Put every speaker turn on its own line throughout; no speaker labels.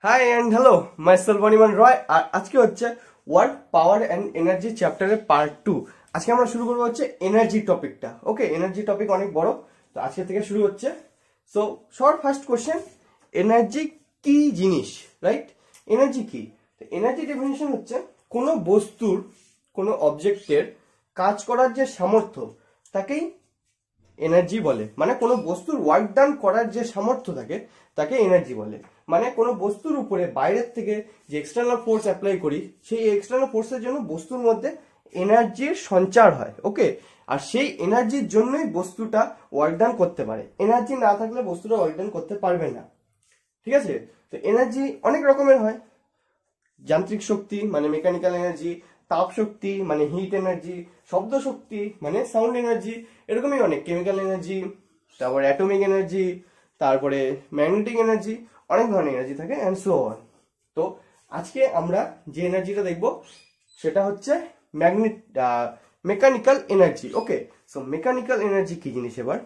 High and hello, myself অনিমান রয়। আর আজকে হচ্ছে work power and energy চ্যাপ্টারের পার্ট 2। আজকে আমরা শুরু করবো হচ্ছে এনার্জি টপিকটা। ওকে, এনার্জি টপিক অনেক বড়, তো আজকে থেকে শুরু হচ্ছে। So short first question, energy কি জিনিস, রাইট? এনার্জি কি? এনার্জি ডেফিনিশন হচ্ছে কোনো বস্তুর, কোনো অবজেক্টের কাজ করার যে সামর্থ্য তাকেই এনার্জি বলে। মানে কোনো বস্তুর ওয়ার্ক ডান করার যে সামর্থ্য থাকে তাকে এনার্জি বলে। মানে কোনো বস্তুর উপরে বাইরের থেকে যে এক্সটার্নাল ফোর্স অ্যাপ্লাই করি, সেই এক্সটার্নাল ফোর্সের জন্য বস্তুর মধ্যে এনার্জির সঞ্চার হয়। ওকে, আর সেই এনার্জির জন্যই বস্তুটা ওয়ার্ক ডান করতে পারে। এনার্জি না থাকলে বস্তুটা ওয়ার্ক ডান করতে পারবে না। ঠিক আছে? তো এনার্জি অনেক রকমের হয়। যান্ত্রিক শক্তি মানে মেকানিক্যাল এনার্জি, তাপ শক্তি মানে হিট এনার্জি, শব্দ শক্তি মানে সাউন্ড এনার্জি, এরকমই অনেক, কেমিক্যাল এনার্জি, তারপরে অ্যাটমিক এনার্জি, তারপরে ম্যাগনেটিক এনার্জি, অনেক ধরনের এনার্জি থাকে অ্যান্ড সো অন। তো আজকে আমরা যে এনার্জিটা দেখব সেটা হচ্ছে মেকানিক্যাল এনার্জি। ওকে, সো মেকানিক্যাল এনার্জি কি জিনিস এবার?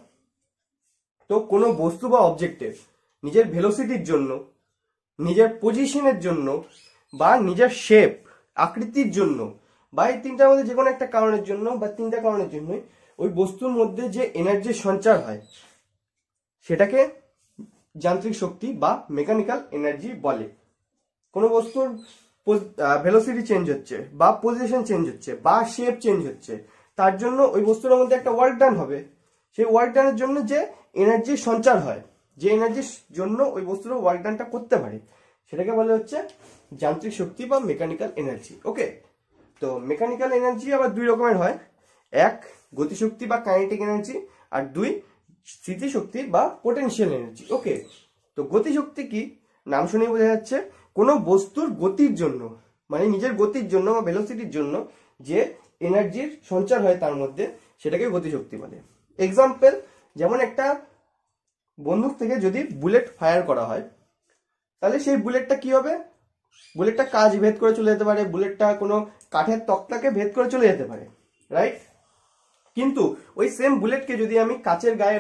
তো কোনো বস্তু বা অবজেক্টের নিজের ভেলোসিটির জন্য, নিজের পজিশনের জন্য, বা নিজের শেপ আকৃতির জন্য, বা এই তিনটার মধ্যে যে কোনো একটা কারণের জন্য বা তিনটা কারণের জন্যই ওই বস্তুর মধ্যে যে এনার্জির সঞ্চার হয় সেটাকে যান্ত্রিক শক্তি বা মেকানিক্যাল এনার্জি বলে। কোনো বস্তুর ভেলোসিটি চেঞ্জ হচ্ছে, বা পজিশন চেঞ্জ হচ্ছে, বা শেপ চেঞ্জ হচ্ছে, তার জন্য ওই বস্তুর মধ্যে একটা ওয়ার্ক ডান হবে। সেই ওয়ার্ক ডানের জন্য যে এনার্জির সঞ্চার হয়, যে এনার্জির জন্য ওই বস্তুর ওয়ার্ক ডানটা করতে পারে, সেটাকে বলে হচ্ছে যান্ত্রিক শক্তি বা মেকানিক্যাল এনার্জি। ওকে, তো মেকানিক্যাল এনার্জি আবার দুই রকমের হয়। এক, গতিশক্তি বা কাইনেটিক এনার্জি, আর দুই, স্থিতিশক্তি বা পোটেনশিয়াল এনার্জি। ওকে, তো গতিশক্তি কি? নাম শুনেই বোঝা যাচ্ছে কোনো বস্তুর গতির জন্য, মানে নিজের গতির জন্য বা ভেলোসিটির জন্য যে এনার্জির সঞ্চার হয় তার মধ্যে, সেটাকে গতিশক্তি বলে। এক্সাম্পল, যেমন একটা বন্দুক থেকে যদি বুলেট ফায়ার করা হয়, তাহলে সেই বুলেটটা কি হবে? বুলেটটা কাঁচ ভেদ করে চলে যেতে পারে, বুলেটটা কোনো কাঠের তক্তাকে ভেদ করে চলে যেতে পারে, রাইট? কিন্তু ওই সেম বুলেটকে যদি আমি কাচের গায়ে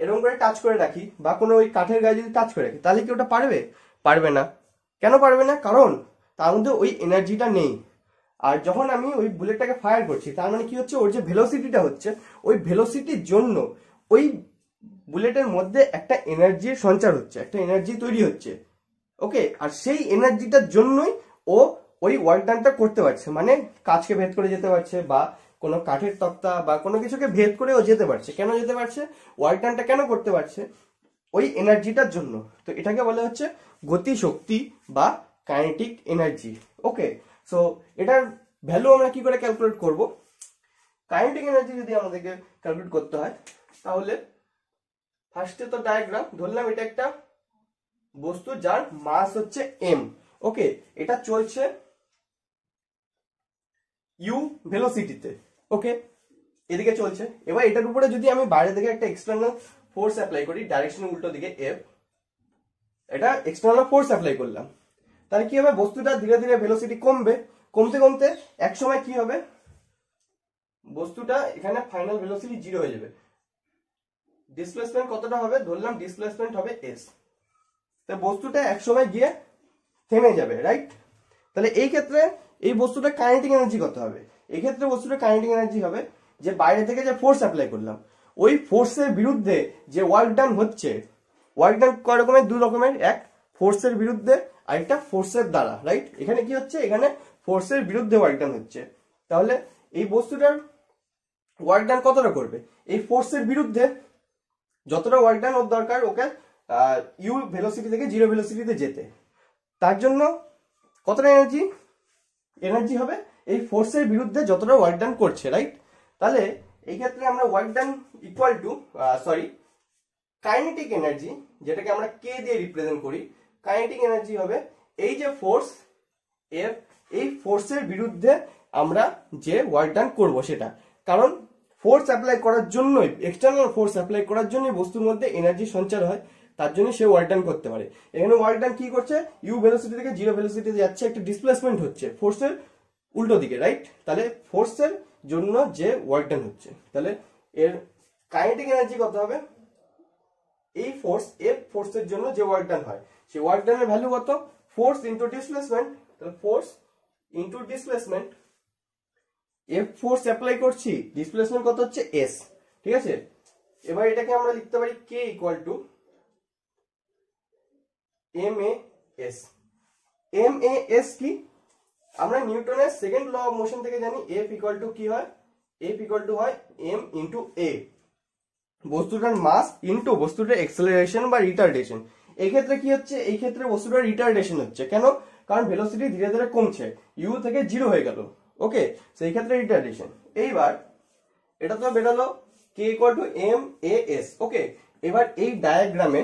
এরকম করে টাচ করে রাখি, বা কোনো ওই কাঠের গায়ে যদি টাচ করে রাখি, তাহলে কি ওটা পারবে? পারবে না। কেন পারবে না? কারণ তার মধ্যে ওই এনার্জিটা নেই। আর যখন আমি ওই বুলেটটাকে ফায়ার করছি, তার মানে কি হচ্ছে, ওর যে ভেলোসিটিটা হচ্ছে, ওই ভেলোসিটির জন্য ওই বুলেটের মধ্যে একটা এনার্জির সঞ্চার হচ্ছে, একটা এনার্জি তৈরি হচ্ছে। ওকে, আর সেই এনার্জিটার জন্যই ও ওই ওয়ার্ক ডানটা করতে পারছে। মানে কাঁচকে ভেদ করে যেতে পারছে, বা কোনো কাঠের তক্তা বা কোনো কিছুকে ভেদ করে ও যেতে পারছে। কেন যেতে পারছে? ওয়ার্ক ডানটা কেন করতে পারছে? ওই এনার্জিটার জন্য। তো এটাকে বলা হচ্ছে গতি শক্তি বা কাইনেটিক এনার্জি। ওকে, সো এটার ভ্যালু আমরা কি করে ক্যালকুলেট করব? কাইনেটিক এনার্জি যদি আমাদেরকে ক্যালকুলেট করতে হয়, তাহলে ফার্স্টে তো ডায়াগ্রাম ধরলাম, এটা একটা বস্তু যার মাস হচ্ছে m। ওকে, এটা চলছে u ভেলোসিটিতে। ওকে, এদিকে চলছে। এবার এটার উপরে যদি আমি বাইরে থেকে একটা এক্সটার্নাল ফোর্স অ্যাপ্লাই করি, ডাইরেকশন উল্টো দিকে f, এটা এক্সটার্নাল ফোর্স অ্যাপ্লাই করলাম, তাহলে কি হবে? বস্তুটা ধীরে ধীরে ভেলোসিটি কমবে, কমতে কমতে এক সময় কি হবে, বস্তুটা এখানে ফাইনাল ভেলোসিটি 0 হয়ে যাবে। ডিসপ্লেসমেন্ট কতটা হবে? ধরলাম ডিসপ্লেসমেন্ট হবে s। তো বস্তুটা এক সময় গিয়ে থেমে যাবে, রাইট? তাহলে এই ক্ষেত্রে এই বস্তুটা কাইনেটিক এনার্জি কত হবে? এই ক্ষেত্রে বস্তুটা কাইনেটিক এনার্জি হবে যে বাইরে থেকে যে ফোর্স অ্যাপ্লাই করলাম, ওই ফোর্সের বিরুদ্ধে যে ওয়ার্ক ডান হচ্ছে। ওয়ার্ক ডান কয় রকমের? দুই রকমের, এক ফোর্সের বিরুদ্ধে, আর একটা ফোর্সের দ্বারা, রাইট? এখানে কি হচ্ছে? এখানে ফোর্সের বিরুদ্ধে ওয়ার্ক ডান হচ্ছে। তাহলে এই বস্তুটার ওয়ার্ক ডান কতটা করবে? এই ফোর্সের বিরুদ্ধে যতটা ওয়ার্ক ডান ওর দরকার ওকে ইউ ভেলোসিটি থেকে 0 ভেলোসিটিতে যেতে, তার জন্য কতটা এনার্জি হবে? এই ফোর্সের বিরুদ্ধে যতটা ওয়ার্ক ডান করছে, রাইট? তাহলে এই ক্ষেত্রে আমরা work done equal to kinetic energy, যেটাকে আমরা কে দিয়ে রিপ্রেজেন্ট করি, কাইনেটিক এনার্জি হবে এই যে ফোর্স এর, এই ফোর্সের বিরুদ্ধে আমরা যে ওয়ার্ক ডান করব সেটা। কারণ ফোর্স অ্যাপ্লাই করার জন্যই, এক্সটার্নাল ফোর্স অ্যাপ্লাই করার জন্যই বস্তুর মধ্যে এনার্জি সঞ্চার হয়, তার জন্য সে ওয়ার্ক ডান করতে পারে। এখানে ওয়ার্ক ডান কি করছে? ইউ ভেলোসিটি থেকে 0 ভেলোসিটিতে যাচ্ছে, একটা ডিসপ্লেসমেন্ট হচ্ছে ফোর্সের উল্টো দিকে, রাইট? তাহলে ফোর্সের জন্য যে ওয়ার্ক ডান হচ্ছে, তাহলে এর কাইনেটিক এনার্জি কত হবে? এই ফোর্স এফ ফোর্সের জন্য যে ওয়ার্ক ডান হয় সেই ওয়ার্ক ডানের ভ্যালু কত, ফোর্স ইনটু ডিসপ্লেসমেন্ট। তাহলে force into displacement, F force apply করছি, ডিসপ্লেসমেন্ট কত হচ্ছে এস, ঠিক আছে। এবার এটাকে আমরা লিখতে পারি K equal to M A S. M A S কি, আমরা নিউটনের সেকেন্ড ল অফ মোশন থেকে জানি এফ ইকুয়াল টু কি হয়, এফ ইকুয়াল টু হয় এম ইন্টু এ, বস্তুটার মাস ইন্টু বস্তুটার এক্সেলারেশন বা রিটার্ডেশন। এই ক্ষেত্রে কি হচ্ছে, এই ক্ষেত্রে বস্তুটার রিটার্ডেশন হচ্ছে, কেন, কারণ ভেলোসিটি ধীরে ধীরে কমছে, ইউ থেকে 0 হয়ে গেল, ওকে, সেই ক্ষেত্রে রিটার্ডেশন। এইবার এটা তো বেরোলো K equal to M A S, okay. এবার এই ডায়াগ্রামে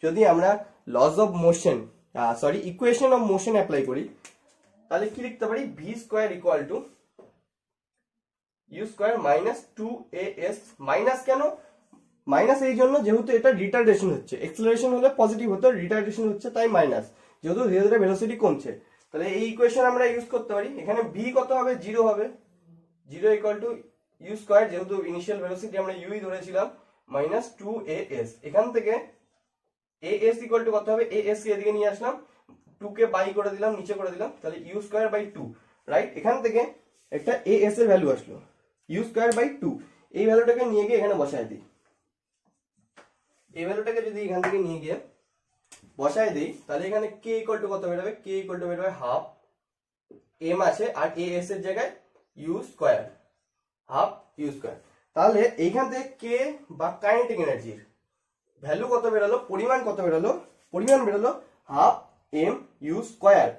যদি আমরা laws of motion equation of motion apply করি, তাহলে কি লিখতে পারি, V square equal to U square minus 2as, minus কেন, মাইনাস এই জন্য যেহেতু এটা রিটার্ডেশন হচ্ছে, এক্সেলারেশন হলে পজিটিভ হতো, রিটার্ডেশন হচ্ছে তাই মাইনাস, যেহেতু ধীরে ধীরে ভেলোসিটি কমছে। তাহলে এই ইকুয়েশন আমরা ইউজ করতে পারি, এখানে ভি কত হবে, 0 হবে, 0 ইকুয়াল টু ইউ স্কোয়ার, যেহেতু ইনিশিয়াল ভেলোসিটি আমরা ইউই ধরেছিলাম, মাইনাস 2as, এখান থেকে as ইকুয়াল টু কত হবে, as কে এদিকে নিয়ে আসলাম, 2 কে বাই করে দিলাম, নিচে করে দিলাম, তাহলে ইউ স্কোয়ার বাই 2, রাইট। এখান থেকে একটা as এর ভ্যালু আসলো, ইউ স্কোয়ার বাই 2, এই ভ্যালুটাকে নিয়ে গিয়ে এখানে বসায় দিই, এই ভ্যালুটাকে যদি এখান থেকে নিয়ে গিয়ে বসায় দিই, তাহলে এখানে কে ইকুয়াল টু কত বেরোবে, কে ইকুয়াল টু বেরোবে হাফ, এম আছে আর as এর জায়গায় u square, half u square. তাহলে এইখান থেকে কে বা কাইনেটিক এনার্জির ভ্যালু কত বেরোলো, পরিমাণ কত বেরোলো, পরিমাণ বেরোলো হাফ এম ইউ স্কোয়ার।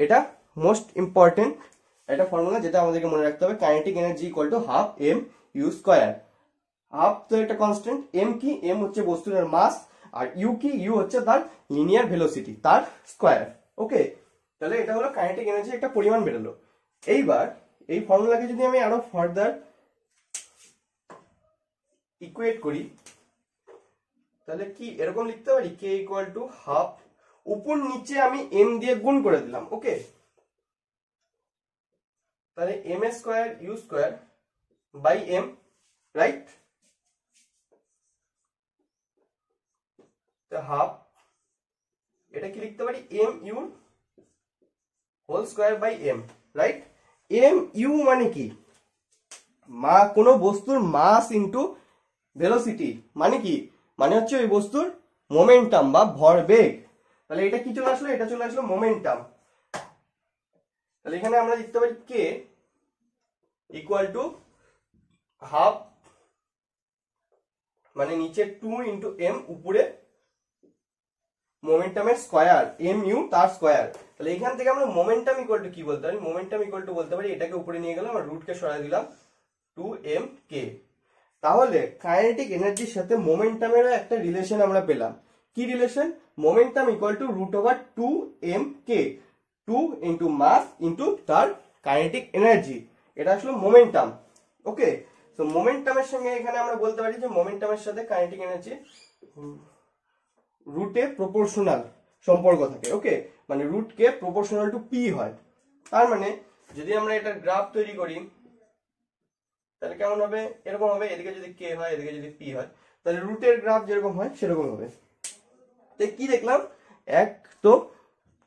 এটা মোস্ট ইম্পর্টেন্ট একটা ফর্মুলা যেটা আমাদেরকে মনে রাখতে হবে, kinetic energy equal to half M U square. Half তো একটা কনস্ট্যান্ট, এম কি, এম হচ্ছে বস্তুর মাস, আর ইউ কি, ইউ হচ্ছে তার লিনিয়ার ভেলোসিটি, তার স্কোয়ার, ওকে। তাহলে এটা হলো কাইনেটিক এনার্জি একটা পরিমাণ বেরোলো। এইবার এই ফর্মুলাকে যদি আমি আরো ফার্দার ইকুয়েট করি, তাহলে কি এরকম লিখতে পারি, কে ইকুয়াল টু হাফ, উপর নিচে আমি এম দিয়ে গুণ করে দিলাম, ওকে। তাহলে m a square u square by m, right, half, এটা কি লিখতে পারি, m u whole square by m, right. M u মানে কি, কোনো বস্তুর মাস ইন্টু ভেলোসিটি, মানে কি, মানে হচ্ছে ওই বস্তুর মোমেন্টাম বা ভরবেগ। তাহলে এটা কি চলে আসলো, এটা চলে আসলো মোমেন্টাম। তাহলে এখানে আমরা লিখতে পারি কে ইকুয়াল টু হাফ, মানে নিচে 2 ইন্টু এম, উপরে মোমেন্টামের স্কয়ার, এম ইউ তার স্কয়ার। তাহলে এখান থেকে আমরা মোমেন্টাম ইকুয়াল টু কি বলতে পারি, মোমেন্টাম ইকুয়াল টু বলতে পারি, এটাকে উপরে নিয়ে গেলাম আর রুটকে সরাই দিলাম 2mk। তাহলে কাইনেটিক এনার্জির সাথে মোমেন্টামেরও একটা রিলেশন আমরা পেলাম, কি relation, momentum equal to root over 2mk, 2 into mass into তার কাইনেটিক এনার্জি, এটা আসলে মোমেন্টাম, ওকে। তো মোমেন্টামের সঙ্গে এখানে আমরা বলতে পারি যে মোমেন্টামের সাথে কাইনেটিক এনার্জি রুটে প্রপোর্শনাল সম্পর্ক থাকে, ওকে, মানে root K proportional to p হয়। তার মানে যদি আমরা এটার গ্রাফ তৈরি করি, তাহলে কেমন হবে, এরকম হবে, এদিকে যদি কে হয় এদিকে যদি পি হয়, তাহলে রুটের গ্রাফ যেরকম হয় সেরকম হবে। তো কি দেখলাম, এক তো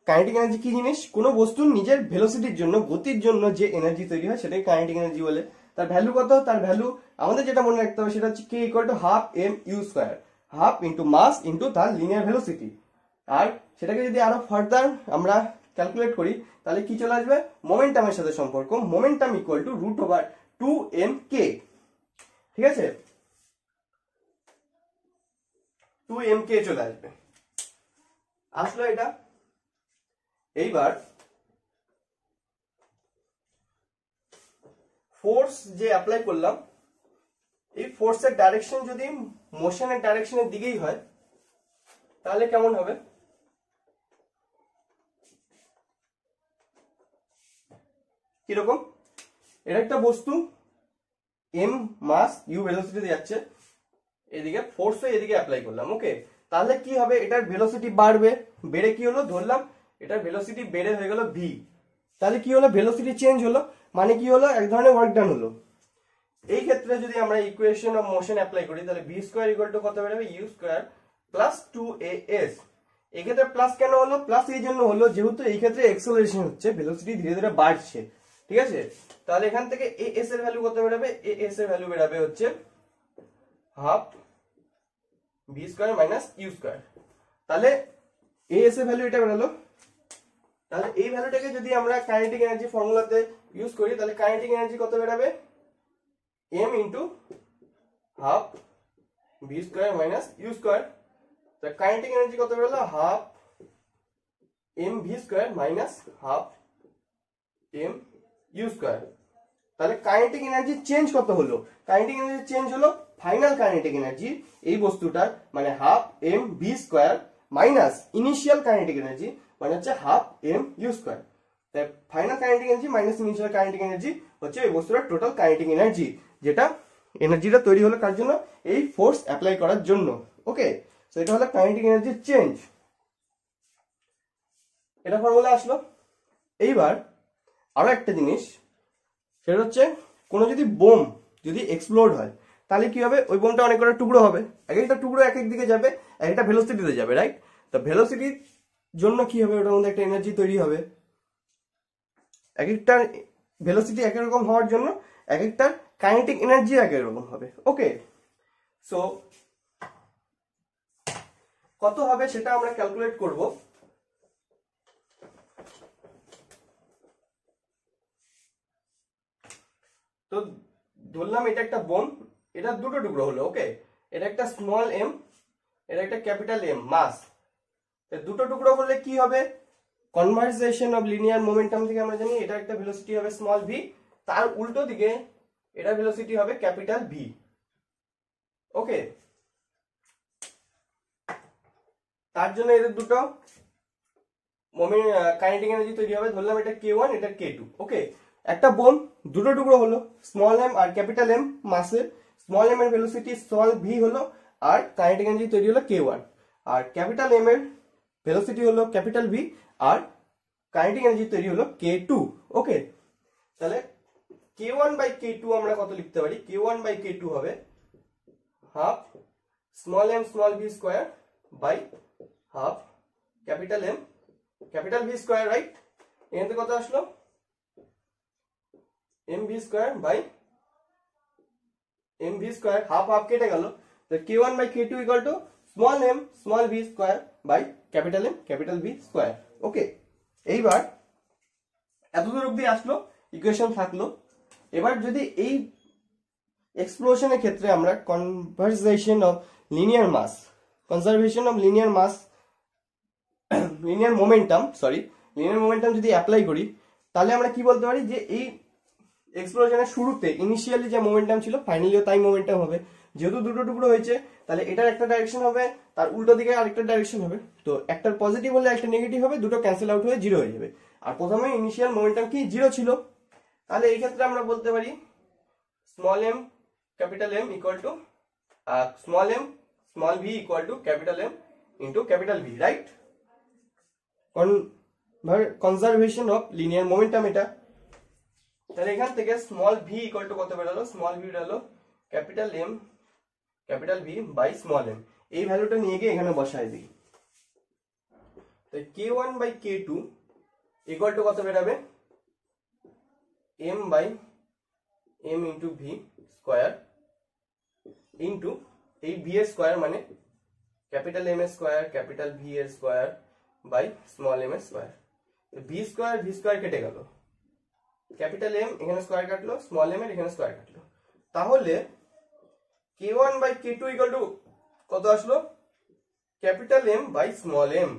কাইনেটিক এনার্জি কি জিনিস, কোনো বস্তুর নিজের ভেলোসিটির জন্য, গতির জন্য যে এনার্জি তৈরি হয় সেটাকে কাইনেটিক এনার্জি বলে। তার ভ্যালু কত, তার ভ্যালু আমাদের যেটা মনে রাখতে হবে সেটা হচ্ছে K equal to half M U square, half into mass into তার লিনিয়ার ভেলোসিটি। আর সেটাকে যদি আরো ফার্দার আমরা ক্যালকুলেট করি, তাহলে কি চলে আসবে, মোমেন্টামের সাথে সম্পর্ক, momentum equal to root over 2mk, ঠিক আছে, 2mk চলে আসবে, আসলো এটা। এইবার ফোর্স যে অ্যাপ্লাই করলাম, এই ফোর্সের ডাইরেকশন যদি মোশনের ডাইরেকশনের দিকেই হয়, তাহলে কেমন হবে, কিরকম, এটা একটা বস্তু এম মাস ইউ ভেলোসিটি যাচ্ছে, এদিকে ফোর্স এদিকে অ্যাপ্লাই করলাম, ওকে। তাহলে কি হবে, এটার ভেলোসিটি বাড়বে, বেড়ে কি হলো, ধরলাম এটার ভেলোসিটি বেড়ে হয়ে গেল ভি, তাহলে কি হলো, ভেলোসিটি চেঞ্জ হলো, মানে কি হলো, এক ধরনের ওয়ার্ক ডান হলো। এই ক্ষেত্রে যদি আমরা ইকুয়েশন অফ মোশন অ্যাপ্লাই করি, তাহলে ভি স্কোয়ার ইকুয়াল টু কত বেরোবে, ইউ স্কোয়ার প্লাস 2as। এই ক্ষেত্রে প্লাস কেন হলো? প্লাস এই জন্য হলো যেহেতু এই ক্ষেত্রে এক্সেলারেশন হচ্ছে, ভেলোসিটি ধীরে ধীরে বাড়ছে, ঠিক আছে? তাহলে এখান থেকে as এর ভ্যালু কত বেরাবে? as এর ভ্যালু বেরাবে হচ্ছে half v square minus u square. তাহলে as এর ভ্যালু এটা বেরালো। তাহলে এই ভ্যালুটাকে যদি আমরা কাইনেটিক এনার্জি ফর্মুলাতে ইউজ করি তাহলে কাইনেটিক এনার্জি কত বেরাবে? m into half v square minus u square. তো কাইনেটিক এনার্জি কত বেরোলো? Half mv square minus half mu square. তাহলে কাইনেটিক এনার্জি চেঞ্জ কত হলো? কাইনেটিক এনার্জি চেঞ্জ হলো ফাইনাল কাইনেটিক এনার্জি এই বস্তুটার মানে half mv square minus initial kinetic energy মানে হচ্ছে হাফ mu স্কয়ার। তাই final kinetic energy minus initial kinetic energy হচ্ছে এই বস্তুটার টোটাল কাইনেটিক এনার্জি, যেটা এনার্জিটা তৈরি হলো কার জন্য? এই ফোর্স অ্যাপ্লাই করার জন্য। ওকে, তো এটা হলো কাইনেটিক এনার্জি চেঞ্জ, এটা ফর্মুলা আসলো। এইবার আরো একটা জিনিস, সেটা হচ্ছে কোনো যদি বোম যদি এক্সপ্লোড হয় তাহলে কি হবে? ওই বোমটা অনেক কটা টুকরো হবে, এক একটা টুকরো এক এক দিকে যাবে, এক একটা ভেলোসিটিতে যাবে, রাইট? তো ভেলোসিটির জন্য কি হবে? ওটার মধ্যে একটা এনার্জি তৈরি হবে। এক একটা ভেলোসিটি এক রকম হওয়ার জন্য এক একটা কাইনেটিক এনার্জি এক রকম হবে। ওকে, সো কত হবে সেটা আমরা ক্যালকুলেট করব। তো ধরলাম এটা একটা বোম, এটা দুটো টুকরো হলো। ওকে, এটা একটা স্মল এম, এটা একটা ক্যাপিটাল এম মাস। দুটো টুকরো হলে কি হবে? কনভারসেশন অফ লিনিয়ার মোমেন্টাম থেকে আমরা জানি এটা একটা ভেলোসিটি হবে স্মল ভি, তার উল্টো দিকে এটা ভেলোসিটি হবে ক্যাপিটাল ভি। ওকে, তার জন্য এদের দুটো মোমেন্ট কাইনেটিক এনার্জি তৈরি হবে। ধরলাম এটা k1 এটা k2। ওকে, একটা বোম দুটো টুকরো হলো, small M R capital M মাসে। স্মল এম এর ভেলোসিটি স্মল ভি হলো আর কাইনেটিক এনার্জি তৈরি হলো k1, আর ক্যাপিটাল এম এর ভেলোসিটি হলো ক্যাপিটাল ভি আর কাইনেটিক এনার্জি তৈরি হলো k2। ওকে, তাহলে k1 বাই k2 আমরা কত লিখতে পারি? k1 বাই k2 হবে half small M small V square by half capital M capital V square, right? এখান থেকে কত আসলো? mv square by mv square, half half কেটে গেল। তো k1 by k2 equal to small m small v square by capital M capital V square. Okay, এইবার এতদূর অবধি আসলো, ইকুয়েশন থাকলো। এবার যদি এই এক্সপ্লোশনের ক্ষেত্রে আমরা কনজারভেশন অফ লিনিয়ার মোমেন্টাম যদি অ্যাপ্লাই করি তাহলে আমরা কি বলতে পারি? যে এই এক্সপ্লোশনের শুরুতে ইনিশিয়ালি যে মোমেন্টাম ছিল ফাইনালিও তাই মোমেন্টাম হবে। যেহেতু দুটো টুকরো হয়েছে তাহলে এটার একটা ডাইরেকশন হবে, তার উল্টো দিকে আরেকটা ডাইরেকশন হবে। তো একটার পজিটিভ হলে একটা নেগেটিভ হবে, দুটো ক্যান্সেল আউট হয়ে জিরো হয়ে যাবে। আর প্রথমে ইনিশিয়াল মোমেন্টাম কি জিরো ছিল, তাহলে এই ক্ষেত্রে আমরা বলতে পারি small m capital M equal to small m small v equal to capital M into capital V, right? Conservation of linear momentum এটা। তাহলে এখান থেকে স্মল v ইকুয়াল টু কত বেরোলো? স্মল v বেরোলো capital M capital V by small m। এই ভ্যালুটা নিয়ে গিয়ে এখানে বসায় দিই। তো k1 by k2 equal to কত বেরাবে? m by m into v square into এই v এর স্কয়ার মানে ক্যাপিটাল M এর স্কয়ার ক্যাপিটাল V এর স্কয়ার বাই স্মল m এর স্কয়ার। v স্কয়ার কেটে গেল, ক্যাপিটাল M এখানে স্কয়ার কাটলো, স্মল m এর এখানে স্কয়ার কাটলো। তাহলে k1 by k2 equal to কত আসলো? Capital M by small m।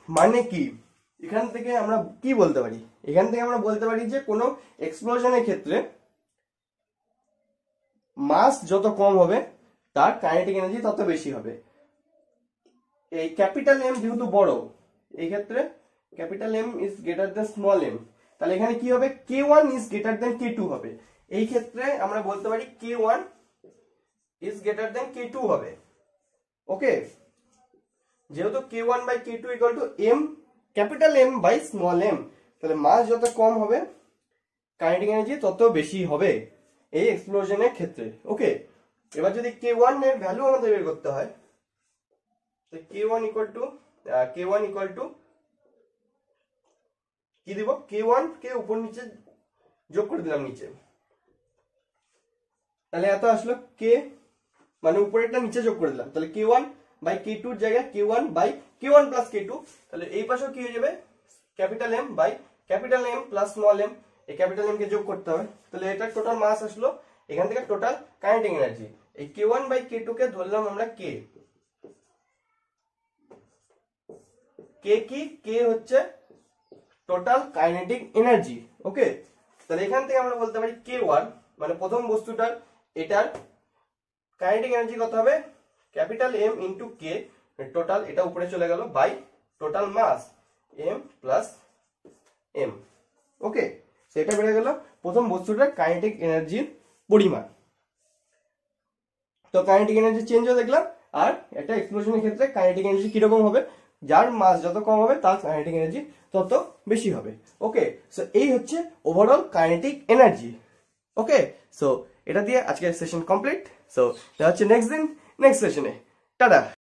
মানে কি এখান থেকে আমরা কি বলতে পারি? এখান থেকে আমরা বলতে পারি যে কোনো এক্সপ্লোশনের ক্ষেত্রে মাস যত কম হবে তার কাইনেটিক এনার্জি তত বেশি হবে। এই ক্যাপিটাল M যেহেতু বড়, এই ক্ষেত্রে capital M is greater than small m, তাহলে এখানে কি হবে? k1 is greater than k2 হবে। এই ক্ষেত্রে আমরা বলতে পারি k1 is greater than k2 হবে। ওকে, যেহেতু k1 by k2 equal to m capital M by small m, তাহলে মাস যত কম হবে কাইনেটিক এনার্জি তত বেশি হবে এই এক্সপ্লোশনের ক্ষেত্রে। ওকে, এবার যদি k1 এর ভ্যালু আমাদের বের করতে হয়, তো k1 ইকুয়াল টু কি দিব, k1 কে উপর নিচে যোগ করে দিলাম নিচে, তাহলে এত আসলো k, মানে উপরেরটা নিচে যোগ করে দিলাম, তাহলে k1 বাই k2 এর জায়গায় k1 by k1 plus k2, তাহলে এই পাশেও কি হয়ে যাবে capital M by capital M plus small m, এই ক্যাপিটাল M কে যোগ করতে হবে, তাহলে এটা টোটাল মাস আসলো, এখান থেকে টোটাল কাইনেটিক এনার্জি, এই k1 বাই k2 কে ধরলাম আমরা k, k হচ্ছে টোটাল কাইনেটিক এনার্জি। ওকে, তাহলে এখান থেকে আমরা বলতে পারি k1 মানে প্রথম বস্তুটার এটার কাইনেটিক এনার্জি কত হবে, capital M into k, total এটা উপরে চলে গেল by total mass m plus m। Okay, সেটা বেড়ে গেল প্রথম বস্তুটার কাইনেটিক এনার্জির পরিমাণ। তো কাইনেটিক এনার্জি চেঞ্জ হয়ে দেখলাম, আর একটা এক্সপ্লোশনের ক্ষেত্রে কাইনেটিক এনার্জি কিরকম হবে, যার মাস যত কম হবে তার কাইনেটিক এনার্জি তত বেশি হবে। ওকে, সো এই হচ্ছে ওভারঅল কাইনেটিক এনার্জি। ওকে, সো এটা দিয়ে আজকের সেশন কমপ্লিট। সো দেখা হচ্ছে নেক্সট দিন নেক্সট সেশনে। টাটা।